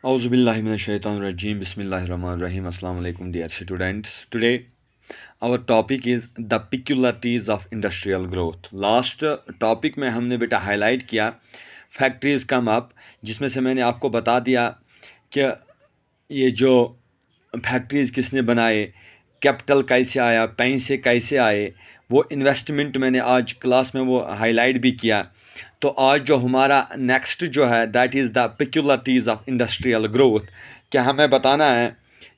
Auzubillahiminash-shaytanir-rajim. Bismillahir-rahmanir-rahim. Assalamu alaikum, dear students. Today, our topic is the peculiarities of industrial growth. Last topic में हमने बेटा highlight किया factories come up, जिसमें से मैंने आपको बता दिया कि ये जो फैक्ट्रीज किसने बनाए, कैपिटल कैसे आया, पैसे कैसे आए, वो इन्वेस्टमेंट मैंने आज क्लास में वो हाईलाइट भी किया। तो आज जो हमारा नेक्स्ट जो है that is the peculiarities of industrial growth. क्या हमें बताना है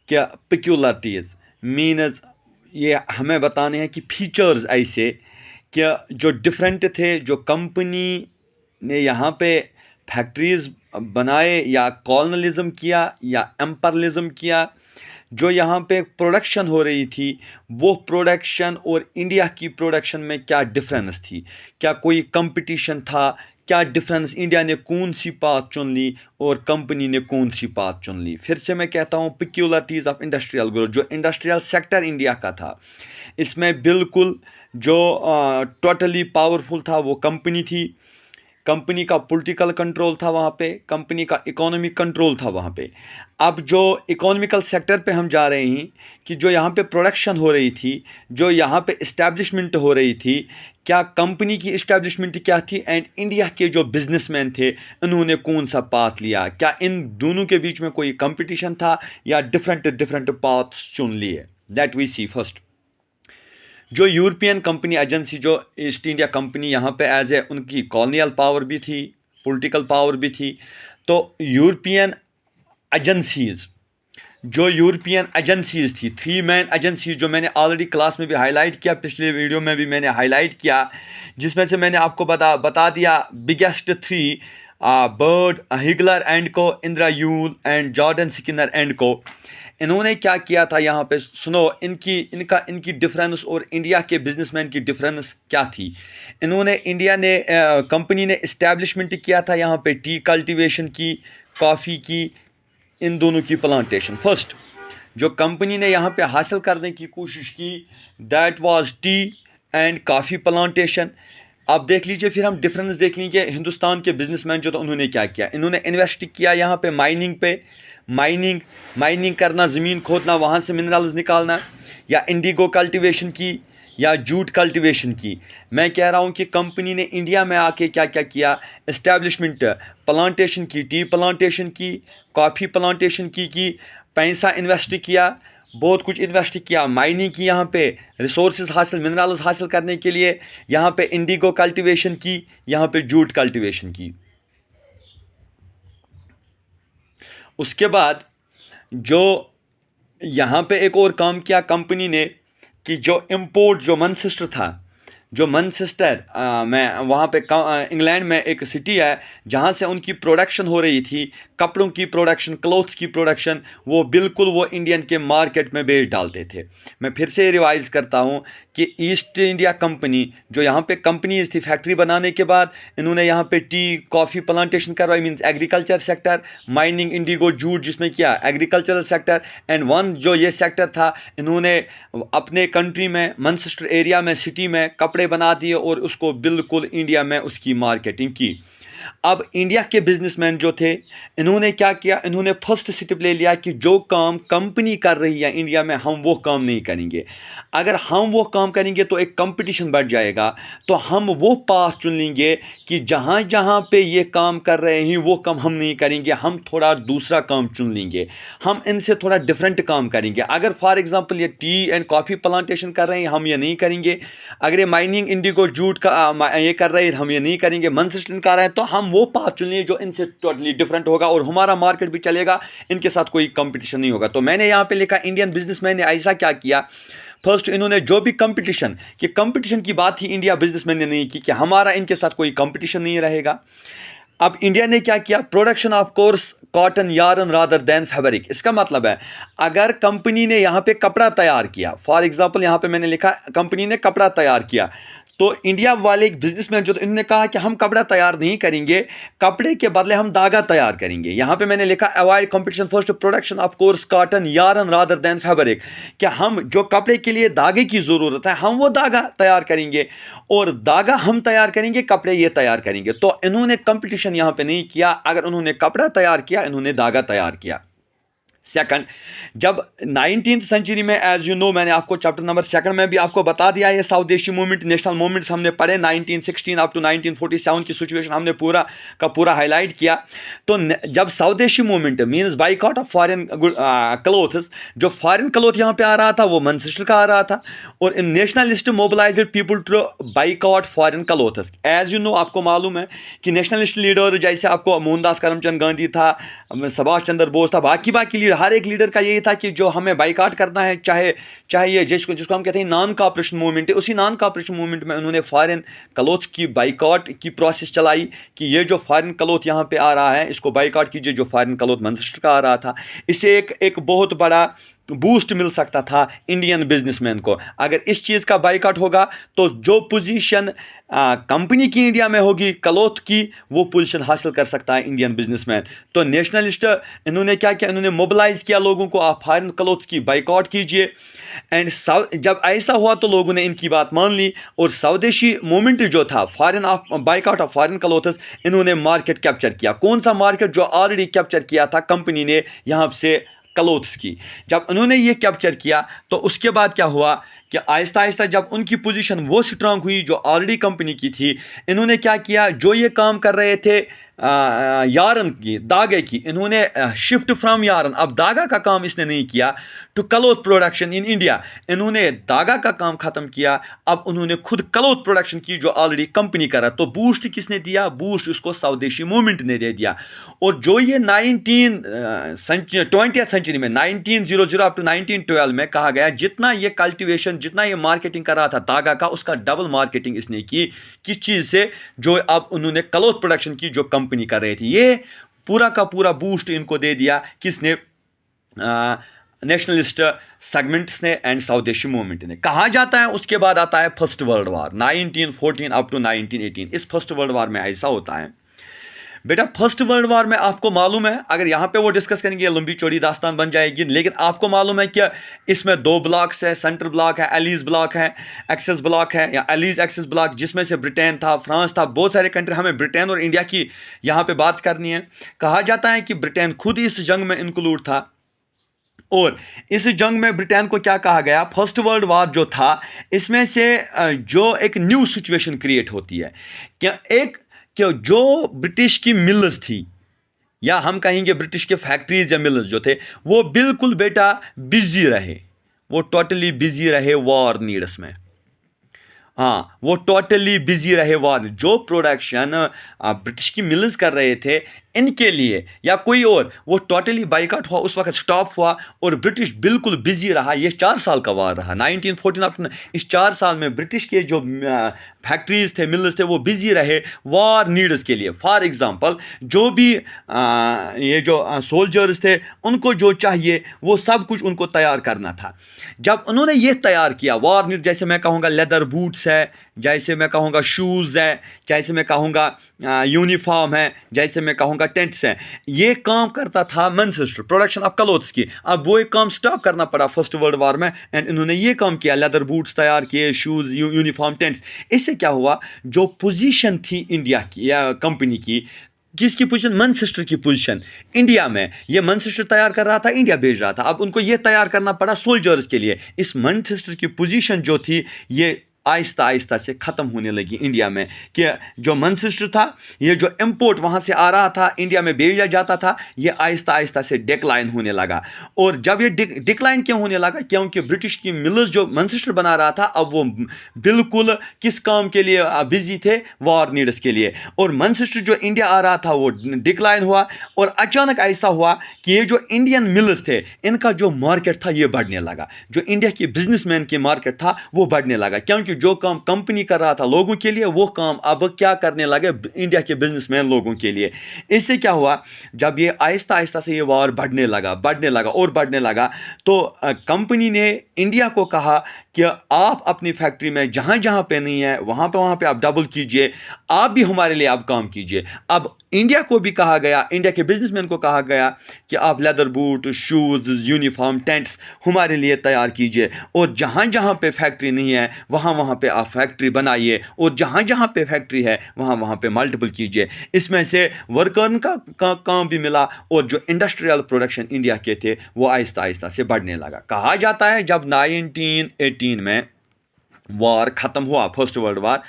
कि पेक्युलरिटीज़ मीन्स ये हमें बताने हैं कि फीचर्स ऐसे कि जो डिफरेंट थे, जो कंपनी ने यहाँ पे फैक्ट्रीज़ बनाए या कॉलोनलिज्म किया या एम्परलिज्म किया, जो यहाँ पे प्रोडक्शन हो रही थी वो प्रोडक्शन और इंडिया की प्रोडक्शन में क्या डिफरेंस थी, क्या कोई कंपटीशन था, क्या डिफरेंस, इंडिया ने कौन सी पाथ चुन ली और कंपनी ने कौन सी पाथ चुन ली। फिर से मैं कहता हूँ पेक्युलरिटीज़ ऑफ इंडस्ट्रियल ग्रोथ। जो इंडस्ट्रियल सेक्टर इंडिया का था, इसमें बिल्कुल जो टोटली पावरफुल था वो कंपनी थी। कंपनी का पॉलिटिकल कंट्रोल था वहाँ पे, कंपनी का इकोनॉमिक कंट्रोल था वहाँ पे। अब जो इकोनॉमिकल सेक्टर पे हम जा रहे हैं कि जो यहाँ पे प्रोडक्शन हो रही थी, जो यहाँ पे इस्टेब्लिशमेंट हो रही थी, क्या कंपनी की इस्टेब्लिशमेंट क्या थी एंड इंडिया के जो बिजनेसमैन थे इन्होंने कौन सा पाथ लिया, क्या इन दोनों के बीच में कोई कंपटीशन था या डिफरेंट डिफरेंट पाथ्स चुन लिए। That we see first. जो यूरोपियन कंपनी एजेंसी, जो ईस्ट इंडिया कंपनी यहाँ पे एज ए उनकी कॉलोनियल पावर भी थी, पॉलिटिकल पावर भी थी। तो यूरोपियन एजेंसीज़, जो यूरोपियन एजेंसीज़ थी, थ्री मैन एजेंसीज, जो मैंने ऑलरेडी क्लास में भी हाईलाइट किया, पिछले वीडियो में भी मैंने हाईलाइट किया, जिसमें से मैंने आपको बता दिया बिगेस्ट थ्री, बर्ड हिगलर एंड को, Indira you'll and Jordan Skinner and को। इन्होंने क्या किया था यहाँ पे सुनो, इनकी डिफरेंस और इंडिया के बिजनेसमैन की डिफरेंस क्या थी। इन्होंने कंपनी ने इस्टेब्लिशमेंट किया था यहाँ पे टी कल्टीवेशन की, कॉफ़ी की, इन दोनों की प्लांटेशन। फर्स्ट जो कंपनी ने यहाँ पे हासिल करने की कोशिश की that was T and coffee plantation. आप देख लीजिए, फिर हम डिफरेंस देख लीजिए हिंदुस्तान के बिजनेसमैन जो, तो उन्होंने क्या किया, इन्होंने इन्वेस्ट किया यहाँ पे माइनिंग पे, माइनिंग करना, ज़मीन खोदना, वहाँ से मिनरल्स निकालना, या इंडिगो कल्टीवेशन की या जूट कल्टीवेशन की। मैं कह रहा हूँ कि कंपनी ने इंडिया में आके क्या क्या किया, इस्टेब्लिशमेंट प्लांटेशन की, टी प्लांटेशन की, कॉफ़ी प्लांटेशन की, पैसा इन्वेस्ट किया, बहुत कुछ इन्वेस्ट किया, माइनिंग की, यहाँ पे रिसोर्सेज हासिल, मिनरल्स हासिल करने के लिए, यहाँ पे इंडिगो कल्टीवेशन की, यहाँ पे जूट कल्टीवेशन की। उसके बाद जो यहाँ पे एक और काम किया कंपनी ने कि जो इंपोर्ट, जो मैनचेस्टर था, जो मैनचेस्टर में वहाँ पे इंग्लैंड में एक सिटी है जहाँ से उनकी प्रोडक्शन हो रही थी, कपड़ों की प्रोडक्शन, क्लोथ्स की प्रोडक्शन, वो बिल्कुल वो इंडियन के मार्केट में बेच डालते थे। मैं फिर से रिवाइज़ करता हूँ कि ईस्ट इंडिया कंपनी, जो यहाँ पे कंपनीज थी, फैक्ट्री बनाने के बाद इन्होंने यहाँ पे टी कॉफ़ी प्लांटेशन करवाई, means agriculture sector, mining, Indigo, jute जिसमें किया एग्रीकल्चरल सेक्टर, एंड वन जो ये सेक्टर था इन्होंने अपने कंट्री में मैनचेस्टर एरिया में, सिटी में कपड़े बना दिए और उसको बिल्कुल इंडिया में उसकी मार्केटिंग की। अब इंडिया के बिजनेसमैन जो थे इन्होंने क्या किया, इन्होंने फर्स्ट स्टेप ले लिया कि जो काम कंपनी कर रही है इंडिया में हम वो काम नहीं करेंगे। अगर हम वो काम करेंगे तो एक कंपटीशन बढ़ जाएगा, तो हम वो पाथ चुन लेंगे कि जहाँ जहाँ पे ये काम कर रहे हैं वो काम हम नहीं करेंगे, हम थोड़ा दूसरा काम चुन लेंगे, हम इनसे थोड़ा डिफरेंट काम करेंगे। अगर फॉर एग्जांपल ये टी एंड कॉफ़ी प्लांटेशन कर रहे हैं हम ये नहीं करेंगे, अगर ये माइनिंग, इंडिगो, जूट का ये कर रहे हैं हम ये नहीं करेंगे, मैनचेस्टर कर रहे हैं तो हम वो पाथ चुनिए जो इनसे टोटली डिफरेंट होगा और हमारा मार्केट भी चलेगा, इनके साथ कोई कंपटीशन नहीं होगा। तो मैंने यहाँ पे लिखा इंडियन बिजनेसमैन ने ऐसा क्या किया, फर्स्ट इन्होंने जो भी कंपटीशन की बात ही इंडिया बिजनेसमैन ने नहीं की कि हमारा इनके साथ कोई कंपटीशन नहीं रहेगा। अब इंडिया ने क्या किया, production of course cotton yarn rather than fabric. इसका मतलब है अगर कंपनी ने यहाँ पे कपड़ा तैयार किया, फॉर एग्जांपल यहाँ पे मैंने लिखा कंपनी ने कपड़ा तैयार किया, तो इंडिया वाले एक बिजनेसमैन जो थे, इन्होंने कहा कि हम कपड़ा तैयार नहीं करेंगे, कपड़े के बदले हम धागा तैयार करेंगे। यहाँ पे मैंने लिखा avoid competition first production of course cotton yarn rather than fabric, कि हम जो कपड़े के लिए धागे की ज़रूरत है हम वो धागा तैयार करेंगे, और धागा हम तैयार करेंगे, कपड़े ये तैयार करेंगे। तो इन्होंने कंपटीशन यहाँ पे नहीं किया, अगर उन्होंने कपड़ा तैयार किया, इन्होंने धागा तैयार किया। सेकंड, जब 19th सेंचुरी में, एज यू नो, मैंने आपको चैप्टर नंबर 2 में भी आपको बता दिया, ये स्वदेशी मूवमेंट, नेशनल मूवमेंट्स हमने पढ़े 1916 अप टू 1947 की सिचुएशन हमने पूरा का पूरा हाईलाइट किया। तो जब स्वदेशी movement means boycott of foreign clothes, जो फॉरेन क्लोथ यहाँ पे आ रहा था वो मैनचेस्टर का आ रहा था, और in nationalist mobilised people to boycott foreign clothes. As you know, आपको मालूम है कि नेशनलिस्ट लीडर जैसे आपको मोहनदास करमचंद गांधी था, सुभाष चंद्र बोस था, बाकी लीडर, हर एक लीडर का यही था कि जो हमें बाइकाट करना है, चाहे ये जिसको हम कहते हैं नॉन कॉपरेशन मूवमेंट है, उसी नॉन कॉपरेशन मूवमेंट में उन्होंने फॉरेन क्लोथ की बाइकाट की प्रोसेस चलाई कि ये जो फॉरेन क्लोथ यहाँ पे आ रहा है इसको बाइकाट कीजिए, जो फॉरेन क्लोथ मैनचेस्टर का आ रहा था। इससे एक बहुत बड़ा बूस्ट मिल सकता था इंडियन बिजनेसमैन को। अगर इस चीज़ का बाइकाट होगा तो जो पोजीशन कंपनी की इंडिया में होगी क्लोथ की, वो पोजीशन हासिल कर सकता है इंडियन बिजनेसमैन। तो नेशनलिस्ट इन्होंने क्या किया, इन्होंने मोबिलाइज किया लोगों को, आप फॉरेन क्लोथ की बाइकाट कीजिए। एंड जब ऐसा हुआ तो लोगों ने इनकी बात मान ली, और स्वदेशी मूवमेंट जो था foreign of boycott of foreign clothes, इन्होंने मार्केट कैप्चर किया। कौन सा मार्केट? जो ऑलरेडी कैप्चर किया था कंपनी ने यहाँ से क्लोथ्स की। जब उन्होंने ये कैप्चर किया तो उसके बाद क्या हुआ कि आहिस्ता आहिस्ता जब उनकी पोजीशन वो स्ट्रांग हुई जो ऑलरेडी कंपनी की थी, इन्होंने क्या किया, जो ये काम कर रहे थे यारन की, धागे की, इन्होंने शिफ्ट फ्रॉम यारन, अब धागा का काम इसने नहीं किया, to cloth production in India. इन्होंने धागा का काम ख़त्म किया, अब उन्होंने खुद क्लोथ प्रोडक्शन की जो ऑलरेडी कंपनी कर रहा। तो बूस्ट किसने दिया? बूस्ट उसको स्वदेशी मूवमेंट ने दे दिया। और जो ये 20th सेंचुरी में 1900 अप टू 1912 में कहा गया, जितना ये कल्टिवेशन, जितना ये मार्केटिंग कर रहा था धागा का, उसका डबल मार्केटिंग इसने की। किस चीज़ से? जो अब उन्होंने क्लोथ प्रोडक्शन की जो कंपनी कर रही थी, ये पूरा का पूरा बूस्ट इनको दे दिया। किसने? नेशनलिस्ट सेगमेंट्स ने एंड स्वदेशी मूवमेंट ने। कहा जाता है उसके बाद आता है first world war 1914 up to 1918। इस फर्स्ट वर्ल्ड वार में ऐसा होता है बेटा, फर्स्ट वर्ल्ड वार में आपको मालूम है, अगर यहाँ पे वो डिस्कस करेंगे लंबी चौड़ी दास्तान बन जाएगी, लेकिन आपको मालूम है कि इसमें 2 ब्लॉक्स है, सेंट्रल ब्लॉक है, एलीज ब्लॉक है, एक्सेस ब्लॉक है, या एलीज एक्सेस ब्लॉक, जिसमें से ब्रिटेन था, फ्रांस था, बहुत सारे कंट्री। हमें ब्रिटेन और इंडिया की यहाँ पे बात करनी है। कहा जाता है कि ब्रिटेन खुद इस जंग में इंक्लूड था, और इस जंग में ब्रिटेन को क्या कहा गया, फर्स्ट वर्ल्ड वार जो था, इसमें से जो एक न्यू सिचुएशन क्रिएट होती है कि जो ब्रिटिश की मिल्स थी, या हम कहेंगे ब्रिटिश के फैक्ट्रीज या मिल्स जो थे, वो बिल्कुल बेटा बिजी रहे, वो टोटली बिजी रहे वॉर नीड्स में। हाँ, वो टोटली बिजी रहे वॉर। जो प्रोडक्शन ब्रिटिश की मिल्स कर रहे थे इनके लिए या कोई और, वो टोटली बाइकाट हुआ, उस वक्त स्टॉप हुआ, और ब्रिटिश बिल्कुल बिजी रहा। ये 4 साल का वार रहा 1914 अपना। इस 4 साल में ब्रिटिश के जो फैक्ट्रीज थे, मिल्स थे, वो बिजी रहे वॉर नीड्स के लिए। फॉर एग्जांपल, जो भी ये जो सोल्जर्स थे, उनको जो चाहिए वो सब कुछ उनको तैयार करना था। जब उन्होंने ये तैयार किया वॉर नीड, जैसे मैं कहूँगा लेदर बूट्स है, जैसे मैं कहूँगा शूज़ है, जैसे मैं कहूँगा यूनिफॉर्म है, जैसे मैं कहूँगा टेंट्स हैं, ये काम करता था मैनचेस्टर, प्रोडक्शन ऑफ क्लोथ्स की। अब वो एक काम स्टॉप करना पड़ा फर्स्ट वर्ल्ड वार में, एंड इन्होंने ये काम किया, लेदर बूट्स तैयार किए, शूज़, यूनिफॉर्म, टेंट्स। इससे क्या हुआ, जो पोजीशन थी इंडिया की या कंपनी की, जिसकी पोजीशन, मैनचेस्टर की पोजीशन इंडिया में, ये मैनचेस्टर तैयार कर रहा था, इंडिया भेज रहा था। अब उनको ये तैयार करना पड़ा सोल्जर्स के लिए। इस मैनचेस्टर की पोजीशन जो थी, ये आहिस्ता आहिस्ता से ख़त्म होने लगी इंडिया में, कि जो मैनचेस्टर था, ये जो इंपोर्ट वहाँ से आ रहा था, इंडिया में भेजा जाता था, ये आहिस्ता आहिस्ता से डिक्लाइन होने लगा। और जब ये डिक्लाइन क्यों होने लगा? क्योंकि ब्रिटिश की मिल्स जो मैनचेस्टर बना रहा था, अब वो बिल्कुल किस काम के लिए बिजी थे? वॉर नीड्स के लिए। और मैनचेस्टर जो इंडिया आ रहा था वो डिक्लाइन हुआ, और अचानक ऐसा हुआ कि ये जो इंडियन मिल्स थे, इनका जो मार्केट था ये बढ़ने लगा। जो इंडिया के बिजनेसमैन के मार्केट था वो बढ़ने लगा, क्योंकि जो काम कंपनी कर रहा था लोगों के लिए, वो काम अब क्या करने लगे? इंडिया के बिजनेसमैन लोगों के लिए। इससे क्या हुआ, जब ये आहिस्ता आहिस्ता से ये वार बढ़ने लगा और बढ़ने लगा, तो कंपनी ने इंडिया को कहा कि आप अपनी फैक्ट्री में जहाँ जहाँ पे नहीं है वहाँ पे आप डबल कीजिए, आप भी हमारे लिए आप काम कीजिए। अब इंडिया को भी कहा गया, इंडिया के बिजनेसमैन को कहा गया कि आप leather boot, shoes, uniform, tents हमारे लिए तैयार कीजिए, और जहाँ जहाँ पे फैक्ट्री नहीं है वहाँ पे आप फैक्ट्री बनाइए, और जहाँ जहाँ पे फैक्ट्री है वहाँ पे मल्टीपल कीजिए। इसमें से वर्कर का काम भी मिला, और जो इंडस्ट्रियल प्रोडक्शन इंडिया के थे वो आहिस्ता आहिस्ता से बढ़ने लगा। कहा जाता है जब 1918 में वार ख़त्म हुआ, फर्स्ट वर्ल्ड वार,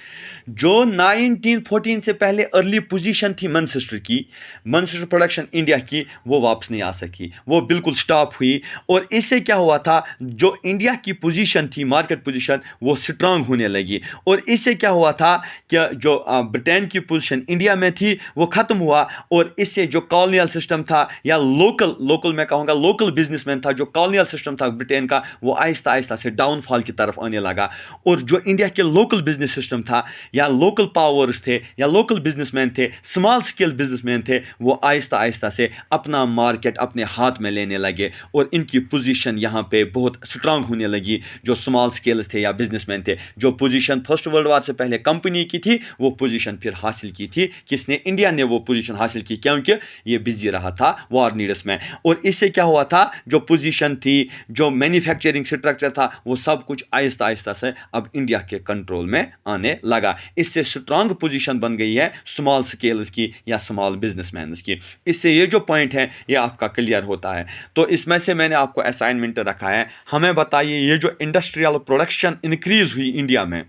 जो 1914 से पहले अर्ली पोजीशन थी मैनचेस्टर प्रोडक्शन इंडिया की, वो वापस नहीं आ सकी, वो बिल्कुल स्टॉप हुई। और इससे क्या हुआ था, जो इंडिया की पोजीशन थी, मार्केट पोजीशन, वो स्ट्रांग होने लगी। और इससे क्या हुआ था कि जो ब्रिटेन की पोजीशन इंडिया में थी वो ख़त्म हुआ, और इससे जो कॉलोनियल सिस्टम था, या लोकल मैं कहूँगा लोकल बिजनेसमैन था, जो कॉलोनियल सिस्टम था ब्रिटेन का, वो आहिस्ता आहिस्ता से डाउनफॉल की तरफ आने लगा। और जो इंडिया के लोकल बिजनेस सिस्टम था, या लोकल पावर्स थे, या लोकल बिजनेसमैन थे, स्मॉल स्केल बिजनेसमैन थे, वो आहिस्ता आहिस्ता से अपना मार्केट अपने हाथ में लेने लगे, और इनकी पोजीशन यहाँ पे बहुत स्ट्रांग होने लगी। जो स्मॉल स्केल्स थे या बिजनेसमैन थे, जो पोजीशन फर्स्ट वर्ल्ड वार से पहले कंपनी की थी, वो पोजीशन फिर हासिल की थी किसने? इंडिया ने वो पोजीशन हासिल की, क्योंकि ये बिजी रहा था वार नीड्स में। और इससे क्या हुआ था, जो पोजीशन थी, जो मैन्युफैक्चरिंग स्ट्रक्चर था, वो सब कुछ आहिस्ता आहिस्ता से अब इंडिया के कंट्रोल में आने लगा। इससे स्ट्रांग पोजीशन बन गई है स्मॉल स्केल्स की या स्मॉल बिजनेसमैन की। इससे ये जो पॉइंट है ये आपका क्लियर होता है। तो इसमें से मैंने आपको असाइनमेंट रखा है, हमें बताइए ये जो इंडस्ट्रियल प्रोडक्शन इंक्रीज हुई इंडिया में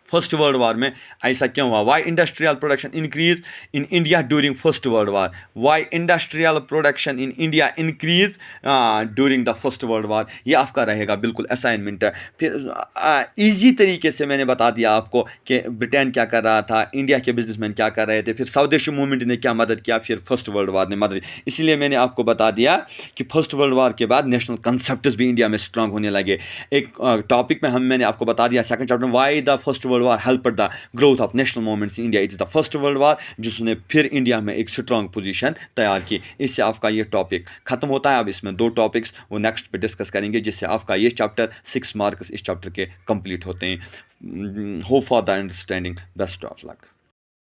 फर्स्ट वर्ल्ड वार में, ऐसा क्यों हुआ? Why industrial production increase in India during first world war? Why industrial production in India increase during the first world war? ये आपका रहेगा बिल्कुल असाइनमेंट। फिर इजी तरीके से मैंने बता दिया आपको कि ब्रिटेन क्या कर रहा था, इंडिया के बिजनेसमैन क्या कर रहे थे, फिर स्वदेशी मूवमेंट ने क्या मदद किया, फिर फर्स्ट वर्ल्ड वार ने मदद। इसीलिए मैंने आपको बता दिया कि फर्स्ट वर्ल्ड वार के बाद नेशनल कंसेप्ट्स भी इंडिया में स्ट्रांग होने लगे। एक टॉपिक में मैंने आपको बता दिया सेकंड चैप्टर में, why the first world war help the growth of national movements in India. It is the first world वार जिसने फिर इंडिया में एक स्ट्रांग पोजीशन तैयार की। इससे आपका ये टॉपिक खत्म होता है। अब इसमें 2 टॉपिक्स वो नेक्स्ट पे डिस्कस करेंगे, जिससे आपका ये चैप्टर 6 मार्क्स इस चैप्टर के कंप्लीट होते हैं। Hope for the understanding. Best of luck.